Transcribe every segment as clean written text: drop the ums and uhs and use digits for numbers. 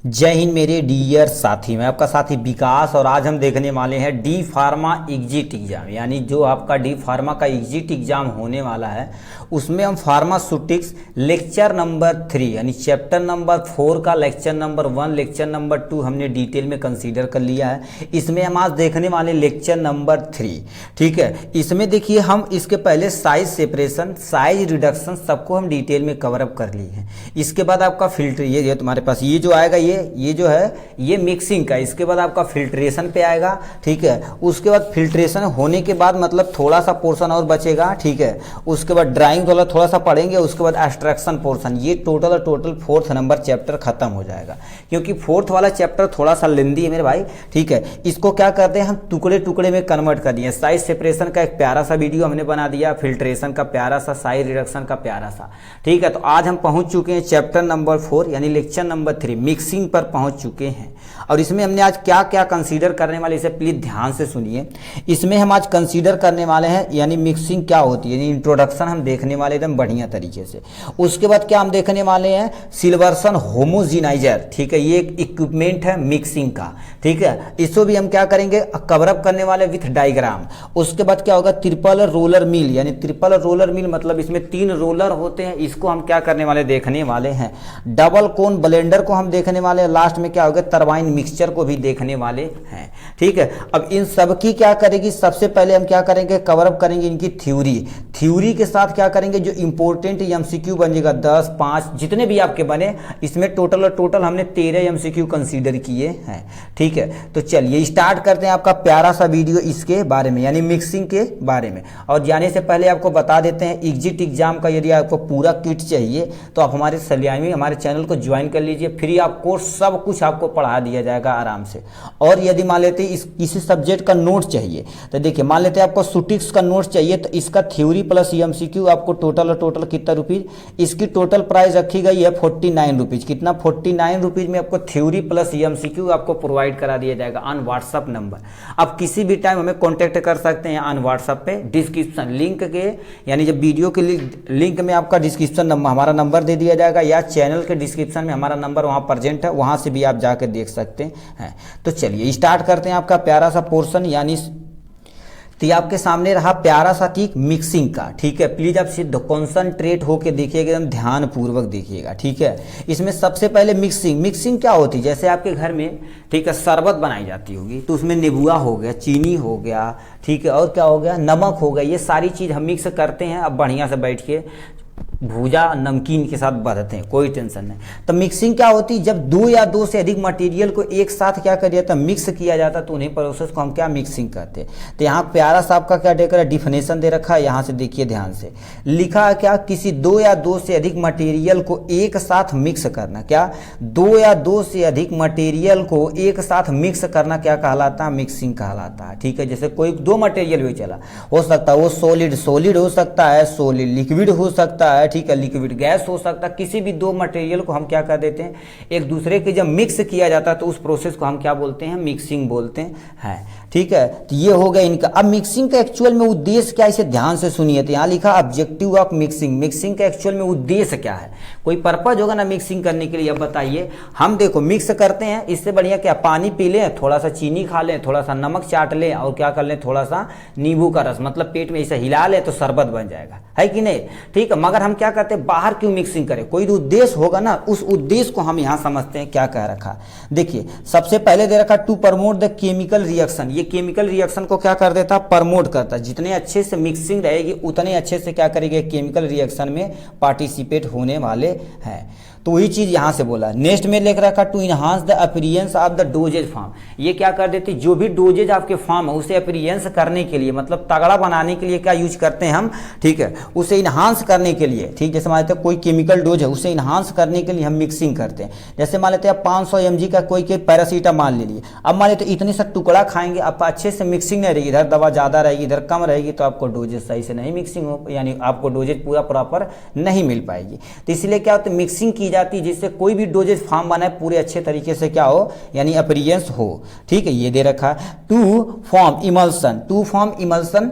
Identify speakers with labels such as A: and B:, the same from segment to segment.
A: जय हिंद मेरे डियर साथी, मैं आपका साथी विकास और आज हम देखने वाले हैं डी फार्मा एग्जिट एग्जाम। यानी जो आपका डी फार्मा का एग्जिट एग्जाम होने वाला है उसमें हम फार्मास्यूटिक्स लेक्चर नंबर 3 यानी चैप्टर नंबर 4 का लेक्चर नंबर 1 लेक्चर नंबर 2 हमने डिटेल में कंसीडर कर लिया है। इसमें हम आज देखने वाले लेक्चर नंबर 3, ठीक है। इसमें देखिए हम इसके पहले साइज सेपरेशन, साइज रिडक्शन सबको हम डिटेल में कवर अप कर लिए हैं। इसके बाद आपका फिल्टर ये तुम्हारे पास ये जो आएगा ये जो है ये मिक्सिंग का। इसके बाद आपका फिल्ट्रेशन पे आएगा, ठीक है। उसके बाद फिल्ट्रेशन होने के बाद मतलब थोड़ा सा पोर्शन और बचेगा, ठीक है। उसके बाद ड्राइंग वाला थोड़ा सा पढ़ेंगे, उसके बाद एक्सट्रैक्शन पोर्शन। ये टोटल 4th नंबर चैप्टर खत्म हो जाएगा, क्योंकि 4th वाला चैप्टर थोड़ा सा लेंदी है मेरे भाई, ठीक है। इसको क्या करते हैं हम टुकड़े टुकड़े में कन्वर्ट कर दिए। साइज सेपरेशन का एक प्यारा सा वीडियो हमने बना दिया, फिल्ट्रेशन का प्यारा सा, साइज रिडक्शन का प्यारा सा, ठीक है। तो आज हम पहुंच चुके हैं चैप्टर नंबर 4 यानी लेक्चर नंबर 3 मिक्सिंग पर पहुंच चुके हैं। और इसमें हमने आज क्या क्या कंसीडर करने वाले, इसे प्लीज ध्यान से सुनिए। इसमें हम आज कंसीडर करने वाले हैं यानी मिक्सिंग क्या होती है, यानी इंट्रोडक्शन हम देखने वाले एकदम बढ़िया तरीके से। उसके बाद क्या हम देखने वाले हैं, सिल्वर्सन होमोजिनाइजर, ठीक है। ये एक इक्विपमेंट है मिक्सिंग का, ठीक है। इसको भी हम क्या करेंगे, कवर अप करने वाले विथ डायग्राम। उसके बाद क्या होगा, ट्रिपल रोलर मिल, यानी ट्रिपल रोलर मिल मतलब इसमें 3 रोलर होते हैं, इसको हम क्या करने वाले, देखने वाले हैं। डबल कोन ब्लेंडर को हम देखने वाले हैं। लास्ट में क्या होगा, टरबाइन मिक्सचर को भी देखने वाले हैं, ठीक है। अब इन सब की क्या करेगी, सबसे पहले हम क्या करेंगे, कवर अप करेंगे इनकी थ्योरी के साथ क्या करेंगे, जो इंपॉर्टेंट एमसीक्यू बनेगा 10, 5 जितने भी आपके बने, इसमें टोटल हमने 13 एमसीक्यू कंसीडर किए हैं, ठीक है। तो चलिए स्टार्ट करते हैं आपका प्यारा सा वीडियो इसके बारे में यानी मिक्सिंग के बारे में। और जाने से पहले आपको बता देते हैं एग्जिट एग्जाम का यदि आपको पूरा किट चाहिए तो आप हमारे सलियामी हमारे चैनल को ज्वाइन कर लीजिए। फ्री ऑफ कोर्स सब कुछ आपको पढ़ा दिया जाएगा आराम से। और यदि मान लेते हैं किसी सब्जेक्ट का नोट चाहिए तो देखिए, मान लेते हैं आपको सुटिक्स का नोट चाहिए तो इसका थ्योरी प्लस एमसीक्यू आपको टोटल कितना रुपीज, इसकी टोटल प्राइस रखी गई है 49 रुपीज। कितना, 49 रुपीज में आपको थ्योरी प्लस एमसीक्यू आपको प्रोवाइड करा दिया जाएगा ऑन व्हाट्सअप नंबर। आप किसी भी टाइम हमें कॉन्टैक्ट कर सकते हैं ऑन व्हाट्सअप पे। डिस्क्रिप्शन लिंक के यानी जब वीडियो के लिंक में आपका डिस्क्रिप्शन नंबर हमारा नंबर दे दिया जाएगा, या चैनल के डिस्क्रिप्शन में हमारा नंबर वहाँ प्रेजेंट है, वहाँ से भी आप जाकर देख सकते हैं। तो चलिए स्टार्ट करते हैं आपका प्यारा सा पोर्शन। यानी तो ये आपके सामने रहा प्यारा सा ठीक मिक्सिंग का, ठीक है। प्लीज आप सिर्फ कॉन्संट्रेट होकर देखिएगा, एकदम ध्यान पूर्वक देखिएगा, ठीक है। इसमें सबसे पहले मिक्सिंग क्या होती है, जैसे आपके घर में, ठीक है, शरबत बनाई जाती होगी तो उसमें नींबुआ हो गया, चीनी हो गया, ठीक है, और क्या हो गया, नमक हो गया। ये सारी चीज़ हम मिक्स करते हैं। अब बढ़िया से बैठ के भूजा नमकीन के साथ बदलते हैं, कोई टेंशन नहीं। तो मिक्सिंग क्या होती है, जब 2 या 2 से अधिक मटेरियल को एक साथ क्या कर दिया था, मिक्स किया जाता, तो उन्हीं प्रोसेस को हम क्या मिक्सिंग करते हैं। तो यहाँ प्यारा सा आपका क्या डिफिनेशन दे रखा है, यहाँ से देखिए ध्यान से लिखा है क्या, किसी 2 या 2 से अधिक मटेरियल को एक साथ मिक्स करना। क्या, 2 या 2 से अधिक मटेरियल को एक साथ मिक्स करना क्या कहलाता है, मिक्सिंग कहलाता है, ठीक है। जैसे कोई 2 मटेरियल भी चला, हो सकता है वो सॉलिड हो सकता है, सॉलिड लिक्विड हो सकता है, ठीक है, लिक्विड गैस हो सकता है। किसी भी 2 मटेरियल को हम क्या कर देते हैं, एक दूसरे के जब मिक्स किया जाता है तो उस प्रोसेस को हम क्या बोलते हैं, मिक्सिंग बोलते हैं, ठीक है। तो ये हो गया इनका। अब मिक्सिंग का एक्चुअल में उद्देश्य क्या है, इसे ध्यान से सुनिए। तो यहाँ लिखा ऑब्जेक्टिव ऑफ मिक्सिंग का एक्चुअल में उद्देश्य क्या है, कोई पर्पज होगा ना मिक्सिंग करने के लिए। अब बताइए, हम देखो मिक्स करते हैं, इससे बढ़िया क्या, पानी पी लें, थोड़ा सा चीनी खा लें, थोड़ा सा नमक चाट लें और क्या कर लें, थोड़ा सा नींबू का रस, मतलब पेट में ऐसे हिला लें तो शरबत बन जाएगा, है कि नहीं, ठीक है। मगर हम क्या करते हैं, बाहर क्यों मिक्सिंग करें, कोई उद्देश्य होगा ना, उस उद्देश्य को हम यहाँ समझते हैं क्या कह रखा। देखिए सबसे पहले दे रखा to promote the chemical reaction. ये केमिकल रिएक्शन को क्या कर देता, प्रमोट करता। जितने अच्छे से मिक्सिंग रहेगी उतने अच्छे से क्या करेगी, केमिकल रिएक्शन में पार्टिसिपेट होने वाले हैं। तो वही चीज यहां से बोला। नेक्स्ट में लिख रखा to enhance the appearance of the dosage form. ये क्या कर देती, जो भी डोजेज आपके फॉर्म है उसे अपीयरेंस करने के लिए, मतलब तगड़ा बनाने के लिए क्या यूज करते हैं हम, ठीक है, उसे इनहांस करने के लिए, ठीक। जैसे मान लेते हैं कोई केमिकल डोज है, उसे इनहांस करने के लिए हम मिक्सिंग करते हैं। जैसे मान लेते हैं 500 mg का कोई के पैरासीटामॉल ले लिए, अब मान लेते इतने सा टुकड़ा खाएंगे, आप अच्छे से मिक्सिंग नहीं रहेगी, इधर दवा ज्यादा रहेगी इधर कम रहेगी, तो आपको डोजेज सही से नहीं मिक्सिंग हो, यानी आपको डोजेज पूरा प्रॉपर नहीं मिल पाएगी। तो इसलिए क्या होता है, मिक्सिंग की जाती है जिससे कोई भी डोजेज फॉर्म बनाए पूरे अच्छे तरीके से क्या हो, यानी अपीयरेंस हो, ठीक है। ये दे रखा टू फॉर्म इमल्सन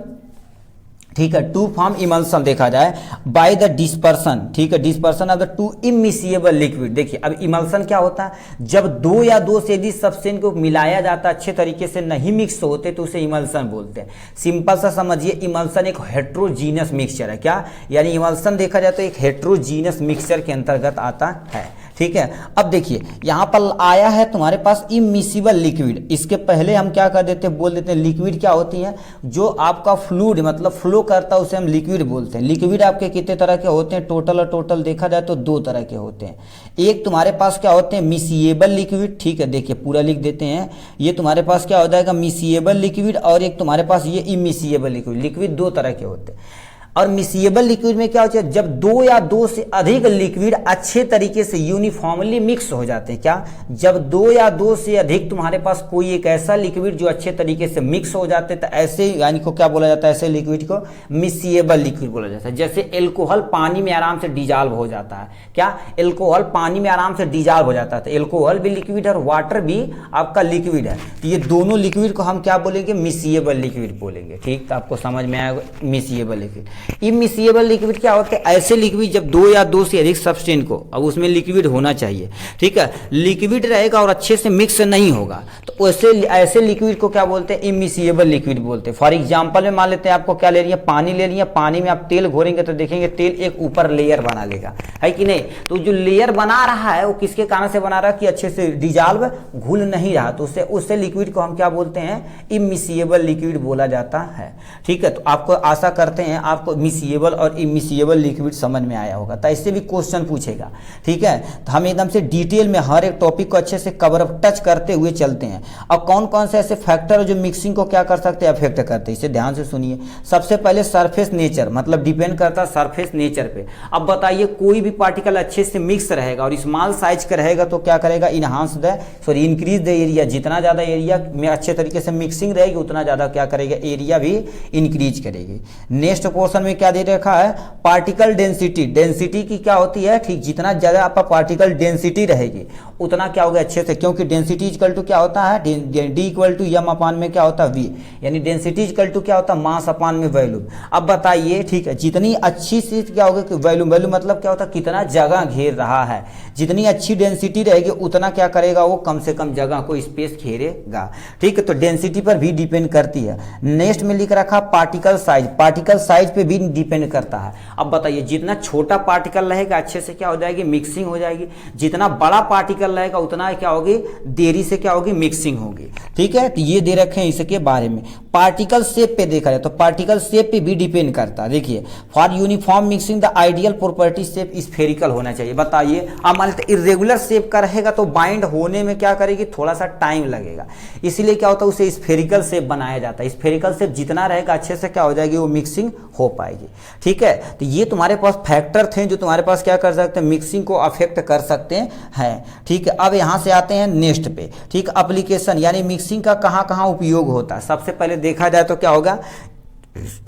A: ठीक है, टू फॉर्म इमल्सन देखा जाए बाय द डिस्पर्सन, ठीक है, dispersion of the two immiscible liquid. देखिए अब इमल्सन क्या होता है, जब दो या दो से अधिक सब्सटेंस को मिलाया जाता है, अच्छे तरीके से नहीं मिक्स होते तो उसे इमल्सन बोलते हैं। सिंपल सा समझिए, इमल्सन एक हेट्रोजीनस मिक्सचर है। क्या यानी इमल्सन देखा जाए तो एक हेट्रोजीनस मिक्सचर के अंतर्गत आता है। ठीक है, अब देखिए यहाँ पर आया है तुम्हारे पास इमिसिबल लिक्विड। इसके पहले हम क्या कर देते हैं, बोल देते हैं लिक्विड क्या होती है, जो आपका फ्लूइड मतलब फ्लो करता है उसे हम लिक्विड बोलते हैं। लिक्विड आपके कितने तरह के होते हैं, टोटल और टोटल देखा जाए तो दो तरह के होते हैं। एक तुम्हारे पास क्या होते हैं, मिसिएबल लिक्विड। ठीक है, देखिए पूरा लिख देते हैं, ये तुम्हारे पास क्या हो जाएगा, मिसिएबल लिक्विड, और एक तुम्हारे पास ये इमिसिएबल लिक्विड। लिक्विड दो तरह के होते हैं। और मिसिएबल लिक्विड में क्या होता है, जब दो या दो से अधिक लिक्विड अच्छे तरीके से यूनिफॉर्मली मिक्स हो जाते हैं। क्या, जब दो या दो से अधिक तुम्हारे पास कोई एक ऐसा लिक्विड जो अच्छे तरीके से मिक्स हो जाते हैं, तो ऐसे यानी को क्या बोला जाता है, ऐसे लिक्विड को मिसिएबल लिक्विड बोला जाता है। जैसे एल्कोहल पानी में आराम से डिजॉल्व हो जाता है। क्या, एल्कोहल पानी में आराम से डिजॉल्व हो जाता है, तो एल्कोहल भी लिक्विड है और वाटर भी आपका लिक्विड है। तो ये दोनों लिक्विड को हम क्या बोलेंगे, मिसिएबल लिक्विड बोलेंगे। ठीक, तो आपको समझ में आएगा मिसिएबल लिक्विड। इमिसिएबल लिक्विड क्या होते हैं, ऐसे लिक्विड जब दो या दो से अधिक सब्सटेंस को, अब उसमें लिक्विड होना चाहिए, ठीक है, लिक्विड रहेगा और अच्छे से मिक्स नहीं होगा, तो ऐसे लिक्विड को क्या बोलते हैं, इमिसिएबल लिक्विड बोलते हैं। फॉर एग्जांपल में मान लेते हैं आपको क्या ले रही है, पानी ले रही है, पानी में आप तेल घोरेंगे तो देखेंगे तेल एक ऊपर लेयर बना लेगा, है कि नहीं। तो जो लेयर बना रहा है वो किसके कारण से बना रहा है, कि अच्छे से डिजॉल्व घुल नहीं रहा, तो उससे लिक्विड को हम क्या बोलते हैं, इमिसिएबल लिक्विड बोला जाता है। ठीक है, तो आपको आशा करते हैं आपको मिसिएबल और इमिसिएबल लिक्विड समझ में आया होगा, तो इससे भी क्वेश्चन पूछेगा। ठीक है, तो हम एकदम से डिटेल में हर एक टॉपिक को अच्छे से कवर टच करते हुए चलते हैं। और कौन कौन से ऐसे फैक्टर जो मिक्सिंग को क्या कर सकते हैं, अफेक्ट करते हैं, इसे ध्यान से सुनिए। सबसे पहले सरफेस नेचर, मतलब डिपेंड करता है सरफेस नेचर पे। अब बताइए कोई भी पार्टिकल अच्छे से मिक्स रहेगा और स्मॉल साइज का रहेगा तो क्या करेगा, इंक्रीज द एरिया। जितना ज्यादा एरिया में अच्छे तरीके से मिक्सिंग रहेगी उतना ज्यादा क्या करेगा, एरिया भी इंक्रीज करेगी। नेक्स्ट पोर्शन में क्या दे रखा है, पार्टिकल डेंसिटी। डेंसिटी की क्या होती है, ठीक, जितना ज्यादा आपका पार्टिकल डेंसिटी रहेगी उतना क्या होगा अच्छे से, क्योंकि डेंसिटी इक्वल टू क्या होता है, डी इक्वल टू एम अपान में क्या होता है, वी, यानी डेंसिटी इक्वल टू क्या होता है, मास अपान में वॉल्यूम। अब बताइए, ठीक है, जितनी अच्छी चीज क्या होगा कि वॉल्यूम, वॉल्यूम मतलब क्या होता है, कितना जगह घेर रहा है। जितनी अच्छी डेंसिटी रहेगी उतना क्या करेगा, वो कम से कम जगह को स्पेस घेरेगा। ठीक है, तो डेंसिटी पर भी डिपेंड करती है। नेक्स्ट में लिख रखा पार्टिकल साइज। पार्टिकल साइज पे भी डिपेंड करता है। अब बताइए जितना छोटा पार्टिकल रहेगा अच्छे से क्या हो जाएगी, मिक्सिंग हो जाएगी। जितना बड़ा पार्टिकल रहेगा उतना क्या होगी, देरी से क्या होगी, मिक्सिंग होगी। ठीक है, तो ये दे रखे हैं इसके बारे में। पार्टिकल शेप पे देखा जाए तो पार्टिकल शेप पे भी डिपेंड करता है। देखिए, for uniform mixing the ideal property shape spherical होना चाहिए। बताइए अब मान लेते इरेगुलर शेप का रहेगा तो बाइंड होने में क्या करेगी, थोड़ा सा टाइम लगेगा, इसीलिए क्या होता है उसे स्फेरिकल शेप बनाया जाता है। स्फेरिकल शेप जितना रहेगा अच्छे से क्या हो जाएगी, वो मिक्सिंग हो पाएगी। ठीक है, तो ये तुम्हारे पास फैक्टर थे जो तुम्हारे पास क्या कर सकते हैं, मिक्सिंग को अफेक्ट कर सकते हैं। ठीक है, अब यहां से आते हैं नेक्स्ट पे। ठीक, एप्लीकेशन यानी मिक्सिंग का कहां कहां उपयोग होता है। सबसे पहले देखा जाए तो क्या होगा,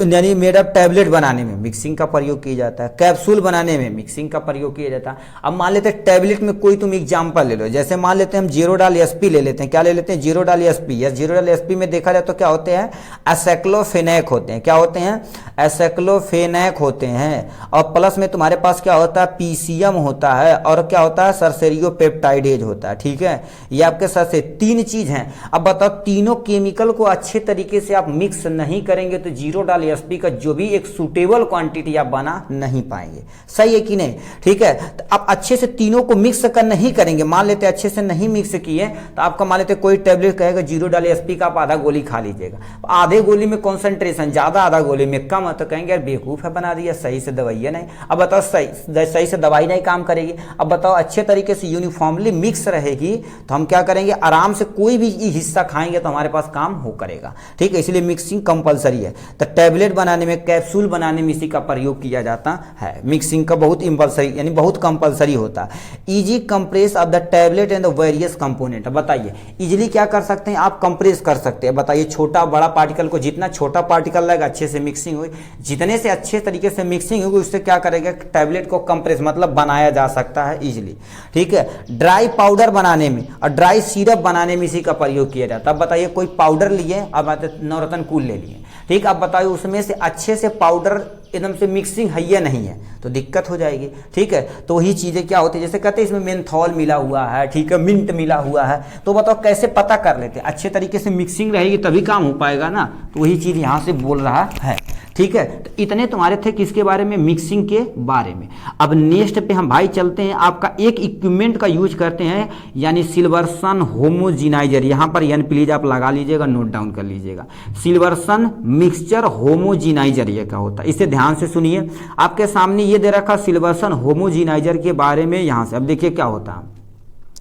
A: यानी मेड अप टैबलेट बनाने में मिक्सिंग का प्रयोग किया जाता है, कैप्सूल बनाने में मिक्सिंग का प्रयोग किया जाता है। अब मान लेते हैं टैबलेट में कोई तुम एग्जांपल ले लो, जैसे मान लेते हैं हम जीरोडाल एसपी ले लेते हैं। क्या ले लेते हैं, जीरोडाल एसपी। या जीरोडाल एसपी में देखा जाए तो क्या होते हैं, एसाइक्लोफेनैक होते हैं। क्या होते हैं, एसाइक्लोफेनैक होते हैं। और प्लस में तुम्हारे पास क्या होता है, पीसीएम होता है, और क्या होता है, सरसेरियोपेप्टाइडेज होता है। ठीक है, ये आपके साथ से तीन चीज हैं। अब बताओ तीनों केमिकल को अच्छे तरीके से आप मिक्स नहीं करेंगे तो जीरोडाल एसपी का जो भी एक सुटेबल क्वांटिटी आप बना नहीं पाएंगे। सही है कि नहीं। ठीक है, तो आप अच्छे से तीनों को मिक्स कर नहीं करेंगे। मान लेते अच्छे से नहीं मिक्स किए तो आपका मान लेते कोई टैबलेट कहेगा जीरोडाल एसपी का आप आधा गोली खा लीजिएगा, आधे गोली में कॉन्सेंट्रेशन ज्यादा, आधा गोली में कम, तो कहेंगे यार बेवकूफ है बना दिया, सही से दवाई नहीं। अब बताओ सही से दवाई नहीं काम करेगी। अब बताओ अच्छे तरीके से यूनिफॉर्मली मिक्स रहेगी तो हम क्या करेंगे, आराम से कोई भी हिस्सा खाएंगे तो हमारे पास काम हो करेगा। ठीक है, इसलिए मिक्सिंग कंपलसरी है। तो टैबलेट बनाने में, कैप्सूल बनाने में इसी का प्रयोग किया जाता है। मिक्सिंग का बहुत इंपल्सरी यानी बहुत कंपलसरी होता है। Easy compress of the tablet and the various component. बताइए इजीली क्या कर सकते हैं आप, कंप्रेस कर सकते हैं। बताइए छोटा बड़ा पार्टिकल को, जितना छोटा पार्टिकल रहेगा अच्छे से मिक्सिंग हुई, जितने से अच्छे तरीके से मिक्सिंग होगी उससे क्या करेगा, टैबलेट को कंप्रेस मतलब बनाया जा सकता है इजीली। ठीक है, ड्राई पाउडर बनाने में और ड्राई सिरप बनाने में इसी का प्रयोग किया जाता है। अब बताइए कोई पाउडर लिए, अब नवरत्न कूल ले लिए, ठीक, अब बताओ उसमें से अच्छे से पाउडर एकदम से मिक्सिंग है या नहीं है, तो दिक्कत हो जाएगी। ठीक है, तो वही चीज़ें क्या होती है, जैसे कहते हैं इसमें मेंथॉल मिला हुआ है, ठीक है, मिंट मिला हुआ है, तो बताओ कैसे पता कर लेते हैं, अच्छे तरीके से मिक्सिंग रहेगी तभी काम हो पाएगा ना, तो वही चीज़ यहाँ से बोल रहा है। ठीक है, तो इतने तुम्हारे थे किसके बारे में, मिक्सिंग के बारे में। अब नेक्स्ट पे हम भाई चलते हैं, आपका एक इक्विपमेंट का यूज करते हैं, यानी सिल्वर्सन होमोजिनाइजर, यहाँ पर यानी प्लीज आप लगा लीजिएगा, नोट डाउन कर लीजिएगा, सिल्वर्सन मिक्सचर होमोजिनाइजर ये क्या होता है, इसे ध्यान से सुनिए। आपके सामने ये दे रखा सिल्वर्सन होमोजिनाइजर के बारे में, यहाँ से अब देखिए क्या होता है।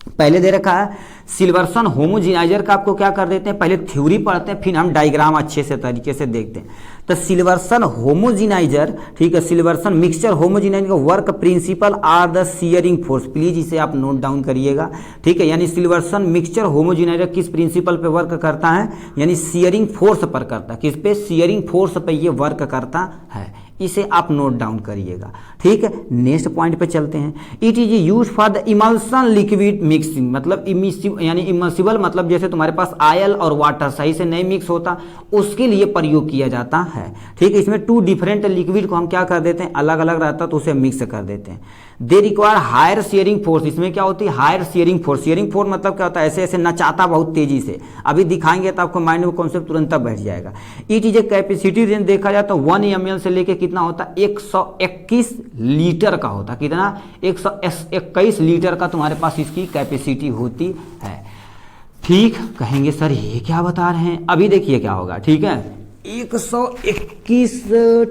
A: पहले दे रखा है सिल्वर्सन होमोजिनाइजर का, आपको क्या कर देते हैं, पहले थ्योरी पढ़ते हैं फिर हम डायग्राम अच्छे से तरीके से देखते हैं। तो सिल्वर्सन होमोजिनाइजर, ठीक है, सिल्वर्सन मिक्सचर होमोजिनाइजर का work principle are the shearing force, please इसे आप नोट डाउन करिएगा। ठीक है, यानी सिल्वर्सन मिक्सचर होमोजिनाइजर किस प्रिंसिपल पे वर्क करता है, यानी शियरिंग फोर्स पर करता है, किस पे, शियरिंग फोर्स पे ये वर्क करता है, इसे आप नोट डाउन करिएगा। ठीक है, नेक्स्ट पॉइंट पे चलते हैं। It is use for the emulsion liquid mixing, मतलब यानी इमल्सिबल, मतलब जैसे तुम्हारे पास ऑयल और वाटर सही से नहीं मिक्स होता, उसके लिए प्रयोग किया जाता है। ठीक है, इसमें टू डिफरेंट लिक्विड को हम क्या कर देते हैं, अलग अलग रहता तो उसे मिक्स कर देते हैं। They require higher shearing force, इसमें क्या होती है, higher shearing force. Shearing force मतलब क्या होता है, ऐसे ऐसे नचाता बहुत तेजी से, अभी दिखाएंगे तो आपको माइंड में कॉन्सेप्ट तुरंत बैठ जाएगा। It is a capacity range देखा जाए तो 1 ml से लेके कितना होता है, 121 लीटर का होता है, कितना, 121 लीटर का तुम्हारे पास इसकी कैपेसिटी होती है। ठीक, कहेंगे सर ये क्या बता रहे हैं, अभी देखिए क्या होगा। ठीक है, 121,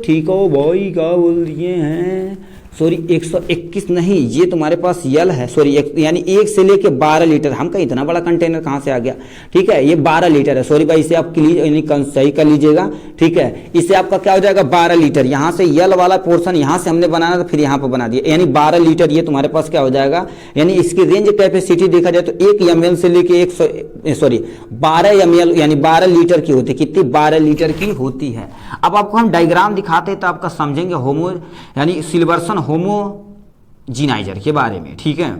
A: ठीक हो भाई, क्या बोल दिए हैं, सॉरी 121 नहीं, ये तुम्हारे पास यल है, सॉरी यानी 1 से लेके 12 लीटर, हम कहीं इतना बड़ा कंटेनर कहाँ से आ गया। ठीक है, ये 12 लीटर है, सॉरी भाई इसे आप सही कर लीजिएगा। ठीक है, इससे आपका क्या हो जाएगा, 12 लीटर, यहाँ से यल वाला पोर्शन यहाँ से हमने बनाना था, फिर यहाँ पर बना दिया, यानी 12 लीटर ये तुम्हारे पास क्या हो जाएगा, यानी इसकी रेंज कैपेसिटी देखा जाए तो 1 ml से लेके 12 ml यानी 12 लीटर की होती है, कितनी, 12 लीटर की होती है। अब आपको हम डायग्राम दिखाते हैं तो आपका समझेंगे होमो यानी सिल्वर्सन होमोजिनाइजर के बारे में। ठीक है,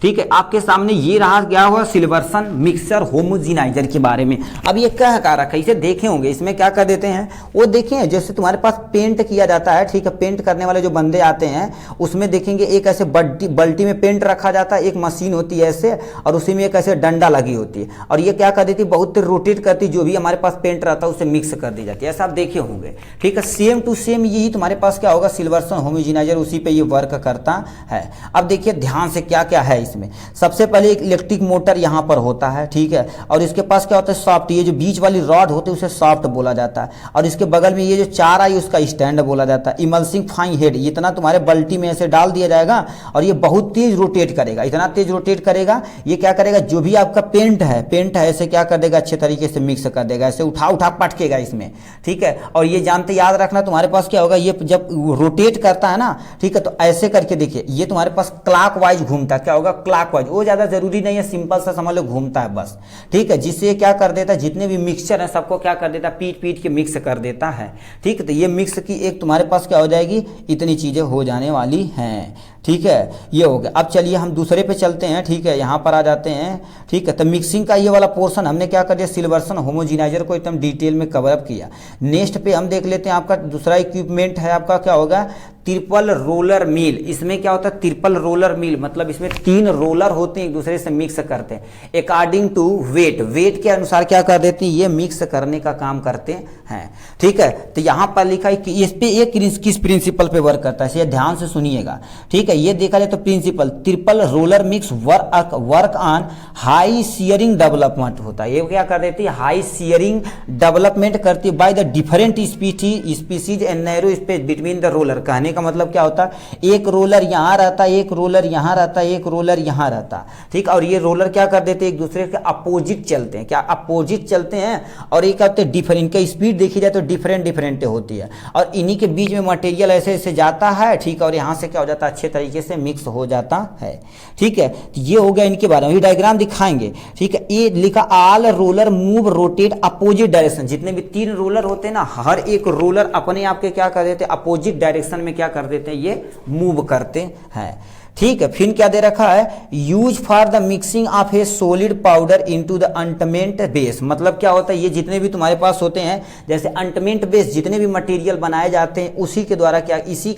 A: ठीक है, आपके सामने ये रहा क्या हुआ, सिल्वर्सन मिक्सर होमोजिनाइजर के बारे में। अब ये क्या का रखा है, इसे देखे होंगे, इसमें क्या कर देते हैं, वो देखें जैसे तुम्हारे पास पेंट किया जाता है। ठीक है, पेंट करने वाले जो बंदे आते हैं उसमें देखेंगे एक ऐसे बाल्टी में पेंट रखा जाता है, एक मशीन होती है ऐसे, और उसी में एक ऐसे डंडा लगी होती है, और ये क्या कर देती है, बहुत रोटेट करती, जो भी हमारे पास पेंट रहता है उसे मिक्स कर दी जाती है, ऐसा आप देखे होंगे। ठीक है, सेम टू सेम यही तुम्हारे पास क्या होगा, सिल्वर्सन होमोजिनाइजर उसी पे ये वर्क करता है। अब देखिए ध्यान से क्या क्या है इसमें। सबसे पहले एक इलेक्ट्रिक मोटर यहाँ पर होता है। ठीक है, और इसके पास क्या होता है, सॉफ्ट, ये जो बीच वाली रॉड होती है उसे सॉफ्ट बोला जाता है, और इसके बगल में ये जो चार आई उसका स्टैंड बोला जाता है। इमल्सिंग फाइन हेड, इतना तुम्हारे बाल्टी में ऐसे डाल दिया जाएगा और ये बहुत तेज रोटेट करेगा, इतना तेज रोटेट करेगा, ये क्या करेगा, जो भी आपका पेंट है ऐसे क्या कर देगा, अच्छे तरीके से मिक्स कर देगा, ऐसे उठा उठा पटकेगा इसमें। ठीक है, और ये जानते याद रखना तुम्हारे पास क्या होगा, ये जब रोटेट करता है ना, ठीक है, तो ऐसे करके देखिए ये तुम्हारे पास क्लॉकवाइज घूमता है, क्या होगा, क्लॉकवाइज, वो ज्यादा जरूरी नहीं है, सिंपल सा समझ लो, घूमता है बस। ठीक है, जिससे क्या कर देता है, जितने भी मिक्सचर है सबको क्या कर देता है, पीट पीट के मिक्स कर देता है। ठीक है, तो ये मिक्स की एक तुम्हारे पास क्या हो जाएगी, इतनी चीजें हो जाने वाली हैं। ठीक है, ये हो गया। अब चलिए हम दूसरे पे चलते हैं। ठीक है, यहाँ पर आ जाते हैं। ठीक है, तो मिक्सिंग का ये वाला पोर्शन हमने क्या कर दिया, सिल्वर्सन होमोजिनाइजर को एकदम डिटेल में कवर अप किया। नेक्स्ट पे हम देख लेते हैं, आपका दूसरा इक्विपमेंट है, आपका क्या होगा, ट्रिपल रोलर मिल। इसमें क्या होता है, ट्रिपल रोलर मिल मतलब इसमें 3 रोलर होते हैं, एक दूसरे से मिक्स करते हैं अकॉर्डिंग टू वेट के अनुसार क्या कर देते हैं, ये मिक्स करने का काम करते हैं। ठीक है, तो यहाँ पर लिखा है कि इस पे एक किस प्रिंसिपल पे वर्क करता है, ये ध्यान से सुनिएगा। ठीक है, ये देखा जाए तो principle triple roller mix work on high shearing development होता है। ये क्या कर देती है, हाई शियरिंग डेवलपमेंट करती है by the different species and narrow space between the roller. कहने का मतलब क्या होता है, एक रोलर यहाँ रहता है, एक रोलर यहाँ रहता है, एक रोलर यहाँ रहता है। ठीक, और ये रोलर क्या कर देते हैं, एक दूसरे के अपोजिट चलते हैं, क्या अपोजिट चलते हैं, और ये क्या होते हैं, डिफरेंट, इनका स्पीड देखी जाए तो डिफरेंट होती है, और इन्हीं के बीच में मटेरियल ऐसे ऐसे जाता है। ठीक, और यहाँ से क्या हो जाता है, अच्छे तरीके से मिक्स हो जाता है। ठीक है, तो ये हो गया इनके बारे में, ये डायग्राम दिखाएंगे। ठीक है, ये लिखा all roller move rotate opposite direction, जितने भी 3 रोलर होते हैं ना, हर एक रोलर अपने आप के क्या कर देते हैं, अपोजिट डायरेक्शन में क्या कर देते हैं, ये मूव करते हैं। ठीक है। फिर क्या दे रखा है, use for the mixing of a solid powder into the ointment base. मतलब क्या होता है, ये जितने भी तुम्हारे पास होते हैं, जैसे अंटमेंट बेस जितने भी मटेरियल बनाए जाते हैं इसी के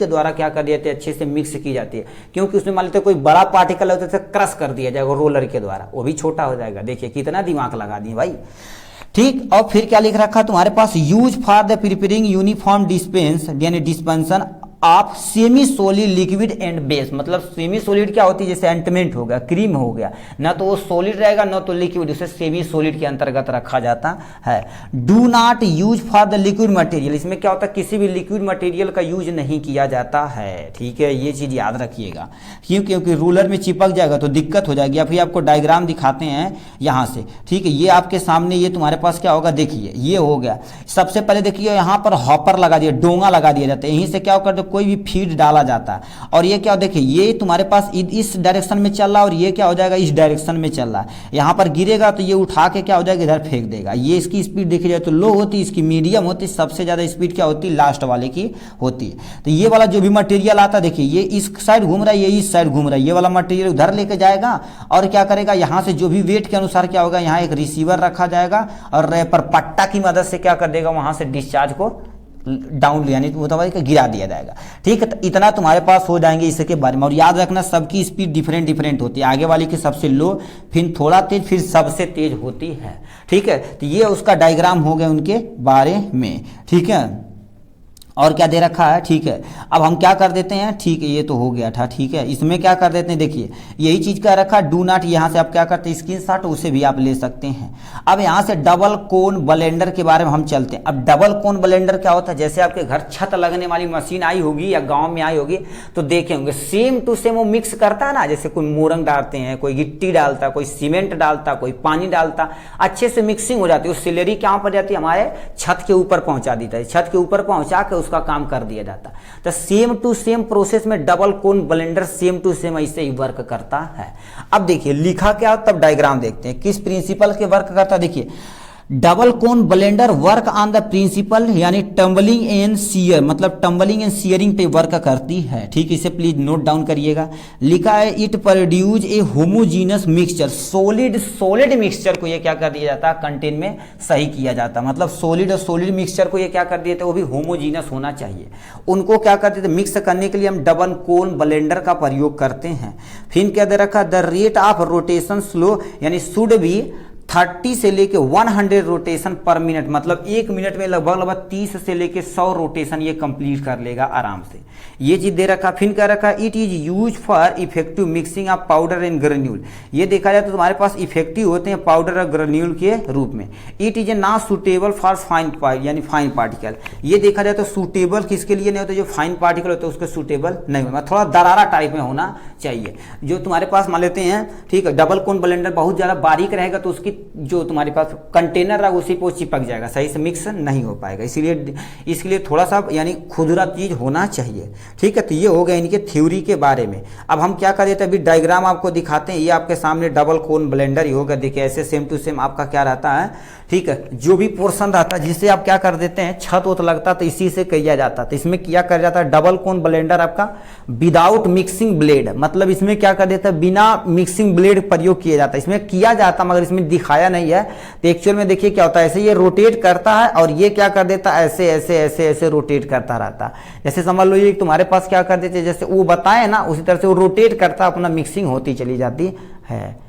A: द्वारा क्या कर दिया जाता है, अच्छे से मिक्स की जाती है। क्योंकि उसमें मान लेते कोई बड़ा पार्टिकल होता है तो क्रश कर दिया जाएगा रोलर के द्वारा, वो भी छोटा हो जाएगा। देखिए कितना दिमाग लगा दिए भाई। ठीक, और फिर क्या लिख रखा तुम्हारे पास, use for the preparing uniform dispense यानी डिस्पेंशन आप semi solid liquid and base. मतलब सेमी सॉलिड क्या होती है, जैसे एंटमेंट हो गया, क्रीम हो गया, ना तो वो सॉलिड रहेगा ना तो लिक्विड, उसे सेमी सॉलिड के अंतर्गत रखा जाता है। Do not use for the liquid material, इसमें क्या होता है, किसी भी लिक्विड मटेरियल का यूज नहीं किया जाता है। ठीक है, ये चीज याद रखिएगा, क्योंकि रूलर में चिपक जाएगा तो दिक्कत हो जाएगी। या फिर आपको डायग्राम दिखाते हैं यहाँ से। ठीक है, ये आपके सामने, ये तुम्हारे पास क्या होगा, देखिए ये हो गया। सबसे पहले देखिए यहाँ पर हॉपर लगा दिया, डोंगा लगा दिया जाता है, यहीं से क्या होकर कोई भी फीड डाला जाता है। और ये क्या, देखिए ये तुम्हारे पास इस डायरेक्शन में चल रहा है और ये क्या हो जाएगा, इस डायरेक्शन में चल रहा है। यहाँ पर गिरेगा तो ये उठा के क्या हो जाएगा, इधर फेंक देगा। ये इसकी स्पीड देखी जाए तो लो होती, इसकी मीडियम होती, सबसे ज्यादा स्पीड क्या होती, लास्ट वाले की होती है। तो ये वाला जो भी मटेरियल आता है, देखिए ये इस साइड घूम रहा है, ये इस साइड घूम रहा है, ये वाला मटेरियल उधर लेके जाएगा और क्या करेगा, यहाँ से जो भी वेट के अनुसार क्या होगा, यहाँ एक रिसीवर रखा जाएगा और पर पट्टा की मदद से क्या कर देगा, वहां से डिस्चार्ज को डाउन यानी गिरा दिया जाएगा। ठीक है, तो इतना तुम्हारे पास हो जाएंगे इसके बारे में। और याद रखना सबकी स्पीड डिफरेंट होती है, आगे वाली की सबसे लो, फिर थोड़ा तेज, फिर सबसे तेज होती है। ठीक है, तो ये उसका डायग्राम हो गया उनके बारे में। ठीक है, और क्या दे रखा है। ठीक है, अब हम क्या कर देते हैं, ठीक है ये तो हो गया था। ठीक है, इसमें क्या कर देते हैं, देखिए यही चीज का रखा, डू नॉट, यहाँ से आप क्या करते हैं, स्क्रीनशॉट उसे भी आप ले सकते हैं। अब यहाँ से डबल कोन ब्लेंडर के बारे में हम चलते हैं। अब डबल कोन ब्लेंडर क्या होता है, जैसे आपके घर छत लगने वाली मशीन आई होगी या गाँव में आई होगी तो देखे होंगे, सेम टू सेम वो मिक्स करता है ना। जैसे कोई मोरंग डालते हैं, कोई गिट्टी डालता, कोई सीमेंट डालता, कोई पानी डालता, अच्छे से मिक्सिंग हो जाती है। वो सिलेरी कहाँ पर जाती है, हमारे छत के ऊपर पहुंचा देता है, छत के ऊपर पहुंचा के उसका काम कर दिया जाता। तो सेम टू सेम प्रोसेस में double cone blender same to same ऐसे ही वर्क करता है। अब देखिए लिखा क्या, तब डायग्राम देखते हैं किस प्रिंसिपल के वर्क करता है। देखिए double cone blender work on the principle यानी टम्बलिंग एंड सीयर, मतलब टम्बलिंग एंड सीयरिंग पे वर्क करती है। ठीक, इसे प्लीज नोट डाउन करिएगा। लिखा है it produce a homogeneous mixture, solid mixture को ये क्या कर दिया जाता है, कंटेन में सही किया जाता है। मतलब सॉलिड और सॉलिड मिक्सचर को ये क्या कर दिए थे, वो भी होमोजीनस होना चाहिए। उनको क्या करते थे, मिक्स करने के लिए हम डबल कोन ब्लेंडर का प्रयोग करते हैं। फिर क्या दे रखा, the rate of rotation slow यानी शुड भी 30 से लेके 100 रोटेशन पर मिनट, मतलब एक मिनट में लगभग 30 से लेके 100 रोटेशन ये कंप्लीट कर लेगा आराम से। ये चीज दे रखा। फिर क्या रखा, it is use for effective mixing of powder and granule. ये देखा जाए तो तुम्हारे पास इफेक्टिव होते हैं पाउडर और ग्रेन्यूल के रूप में। It is not suitable for fine यानी फाइन पार्टिकल। ये देखा जाए तो सुटेबल किसके लिए नहीं होता, जो फाइन पार्टिकल होता है उसके सुटेबल नहीं होगा, थोड़ा दरारा टाइप में होना चाहिए। जो तुम्हारे पास मान लेते हैं, ठीक है, डबल कोन ब्लेंडर बहुत ज्यादा बारीक रहेगा तो उसकी जो तुम्हारे पास कंटेनर रहा उसी पे चिपक जाएगा, सही से मिक्स नहीं हो पाएगा। इसीलिए इसके लिए थोड़ा सा यानी खुदरा चीज होना चाहिए। ठीक है, तो ये हो गया इनके थ्योरी के बारे में। अब हम क्या कर देते हैं, अभी डायग्राम आपको दिखाते हैं। ये आपके सामने डबल कोन ब्लेंडर ही होगा, देखिए ऐसे सेम टू सेम आपका क्या रहता है। ठीक है, जो भी पोर्शन रहता है जिससे आप क्या कर देते हैं, छत वत लगता तो इसी से किया जाता। तो इसमें क्या कर जाता है, डबल कोन ब्लेंडर आपका विदाउट मिक्सिंग ब्लेड, मतलब इसमें क्या कर देता है, बिना मिक्सिंग ब्लेड प्रयोग किया जाता है। इसमें किया जाता मगर इसमें दिखाया नहीं है। तो एक्चुअल में देखिए क्या होता है, ऐसे ये रोटेट करता है और ये क्या कर देता है, ऐसे ऐसे ऐसे ऐसे रोटेट करता रहता है। जैसे समझ लो ये तुम्हारे पास क्या कर देते, जैसे वो बताए ना उसी तरह से वो रोटेट करता, अपना मिक्सिंग होती चली जाती है।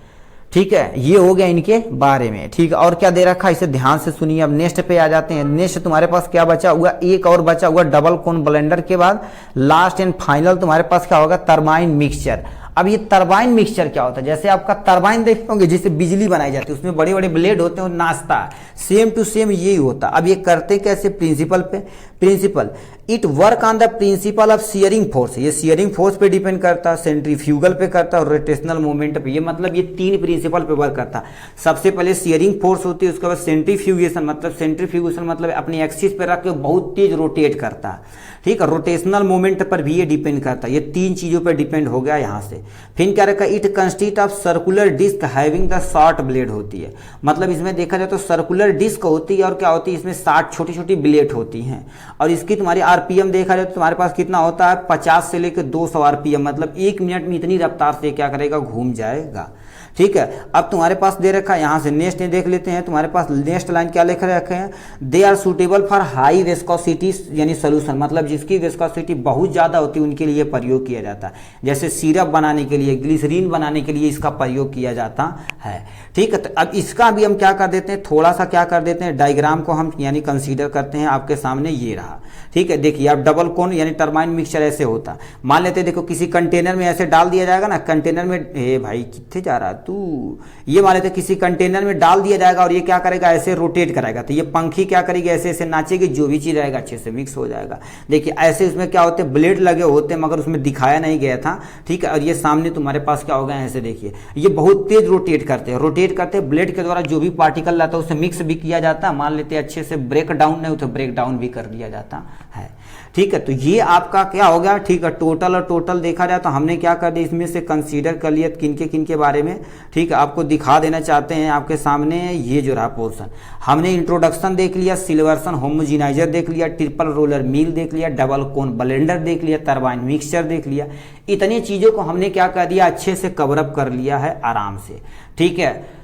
A: ठीक है, ये हो गया इनके बारे में। ठीक है, और क्या दे रखा है इसे ध्यान से सुनिए। अब नेक्स्ट पे आ जाते हैं। नेक्स्ट तुम्हारे पास क्या बचा हुआ, एक और बचा हुआ डबल कोन ब्लेंडर के बाद लास्ट एंड फाइनल तुम्हारे पास क्या होगा, टरबाइन मिक्सचर। अब ये टरबाइन मिक्सचर क्या होता है, जैसे आपका टरबाइन देखते होंगे जिससे बिजली बनाई जाती है, उसमें बड़े बड़े ब्लेड होते हैं, नाचता है, सेम टू सेम यही होता। अब ये करते कैसे, प्रिंसिपल पे। Principal it work on the principle of shearing force, ये शियरिंग फोर्स पे डिपेंड करता है, सेंट्रीफ्यूगल पे करता है और रोटेशनल मूवमेंट पे। ये मतलब ये तीन प्रिंसिपल पे वर्क करता है। सबसे पहले शियरिंग फोर्स होती है, उसके बाद सेंट्रीफ्यूगेशन, मतलब सेंट्रीफ्यूगेशन मतलब अपनी एक्सिस पे रख के बहुत तेज रोटेट करता है। ठीक है, रोटेशनल मोमेंट पर भी ये डिपेंड करता है। ये 3 चीज़ों पर डिपेंड हो गया यहाँ से। फिर क्या रखा, it consist of circular disc having the short blade होती है, मतलब इसमें देखा जाए तो सर्कुलर डिस्क होती है और क्या होती है इसमें 60 छोटी छोटी ब्लेड होती हैं। और इसकी तुम्हारी आरपीएम देखा जाए तो तुम्हारे पास कितना होता है 50 से लेकर 200 आरपीएम, मतलब 1 मिनट में इतनी रफ्तार से क्या करेगा, घूम जाएगा। ठीक है, अब तुम्हारे पास दे रखा है यहाँ से नेक्स्ट देख लेते हैं। तुम्हारे पास नेक्स्ट लाइन क्या लिख रखे हैं, they are suitable for high viscosity यानी सोल्यूशन, मतलब जिसकी विस्कोसिटी बहुत ज़्यादा होती है उनके लिए प्रयोग किया जाता है। जैसे सिरप बनाने के लिए, ग्लिसरीन बनाने के लिए इसका प्रयोग किया जाता है। ठीक है, तो अब इसका भी हम क्या कर देते हैं, थोड़ा सा क्या कर देते हैं, डायग्राम को हम यानी कंसीडर करते हैं। आपके सामने ये रहा। ठीक है, देखिए आप डबल कोन यानी टरबाइन मिक्सचर ऐसे होता, मान लेते हैं देखो किसी कंटेनर में ऐसे डाल दिया जाएगा ना, कंटेनर में ए भाई कितने जा रहा तू, ये मान लेते किसी कंटेनर में डाल दिया जाएगा और ये क्या करेगा, ऐसे रोटेट कराएगा, तो ये पंखी क्या करेगी, ऐसे ऐसे नाचेगी, जो भी चीज़ रहेगा अच्छे से मिक्स हो जाएगा। देखिए ऐसे उसमें क्या होते हैं, ब्लेड लगे होते हैं मगर उसमें दिखाया नहीं गया था। ठीक है, और ये सामने तुम्हारे पास क्या हो गया, ऐसे देखिए ये बहुत तेज रोटेट करते हैं, ब्लेड के द्वारा जो भी पार्टिकल रहता है उसे मिक्स भी किया जाता है। मान लेते हैं अच्छे से ब्रेक डाउन नहीं होता, ब्रेक डाउन भी कर दिया जाता है। ठीक है, तो ये आपका क्या हो गया। ठीक है, टोटल और टोटल देखा जाए तो हमने क्या कर दिया, इसमें से कंसीडर कर लिया किन के बारे में। ठीक है, आपको दिखा देना चाहते हैं आपके सामने ये जो रहा पोर्शन, हमने इंट्रोडक्शन देख लिया, सिल्वर्सन होमोजिनाइजर देख लिया, ट्रिपल रोलर मिल देख लिया, डबल कोन ब्लेंडर देख लिया, टरबाइन मिक्सचर देख लिया। इतनी चीज़ों को हमने क्या कर दिया, अच्छे से कवरअप कर लिया है आराम से। ठीक है,